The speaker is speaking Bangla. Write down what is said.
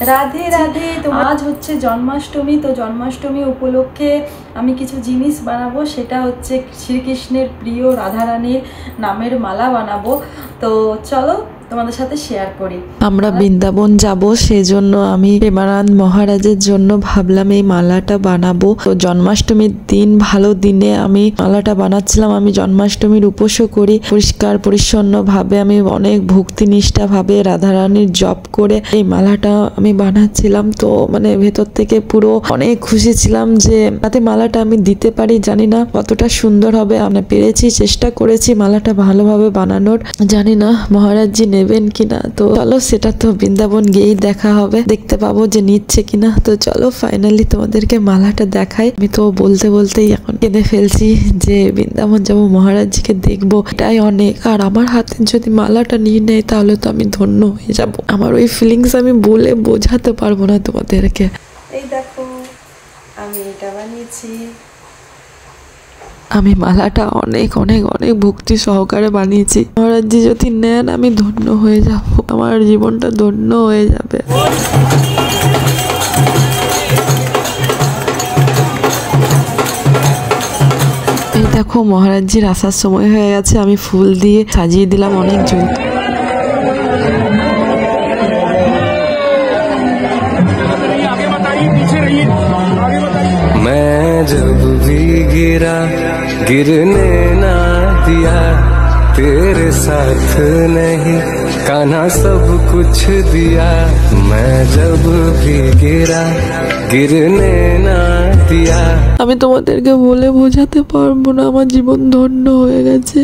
রাধে রাধে। তো আজ হচ্ছে জন্মাষ্টমী, তো জন্মাষ্টমী উপলক্ষে আমি কিছু জিনিস বানাবো, সেটা হচ্ছে শ্রীকৃষ্ণের প্রিয় রাধারানীর নামের মালা বানাবো। তো চলো তোমাদের সাথে শেয়ার করি। আমরা বৃন্দাবন যাব, সেজন্য আমি প্রেমানন্দ মহারাজের জন্য ভাবলাম এই মালাটা বানাবো। তো জন্মাষ্টমীর দিন, ভালো দিনে আমি মালাটা বানাচ্ছিলাম। আমি জন্মাষ্টমীর উপোসও করি, পরিষ্কার পরিচ্ছন্ন ভাবে আমি অনেক ভক্তি নিষ্ঠা ভাবে রাধারানীর জপ করে এই মালাটা আমি বানাচ্ছিলাম। তো মানে ভেতর থেকে পুরো অনেক খুশি ছিলাম যে তাতে মালাটা আমি দিতে পারি। জানি না কতটা সুন্দর হবে, আমি পেরেছি, চেষ্টা করেছি মালাটা ভালোভাবে বানানোর। জানি না মহারাজজি নেবেন কিনা, তো চলো সেটা তো বৃন্দাবন গিয়েই দেখা হবে, দেখতে পাবো যে নিচ্ছে কিনা। তো চলো ফাইনালি তোমাদেরকে মালাটা দেখাই। আমি তো বলতে বলতেই এখন কেঁদে ফেলছি যে বৃন্দাবন যাবো, মহারাজজিকে দেখবো, এটাই অনেক। আর আমার হাতে যদি মালাটা নিয়ে নেয় তাহলে তো আমি ধন্য হয়ে যাব। আমার ওই ফিলিংস আমি বলে বোঝাতে পারবো না তোমাদেরকে। এই দেখো আমি এটা বানিয়েছি। আমি মালাটা অনেক অনেক অনেক ভক্তি সহকারে বানিয়েছি। মহারাজজি যদি নেন আমি ধন্য হয়ে যাব, আমার জীবনটা ধন্য হয়ে যাবে। এই দেখো মহারাজজির আসার সময় হয়ে গেছে, আমি ফুল দিয়ে সাজিয়ে দিলাম অনেক জন। मैं जब भी गिरा गिरने ना दिया, तेरे साथ नहीं कान्हा सब कुछ दिया। मैं जब भी गिरा गिरने ना दिया। আমি তোমাদেরকে বলে বোঝাতে পারবো না, আমার জীবন ধন্য হয়ে গেছে।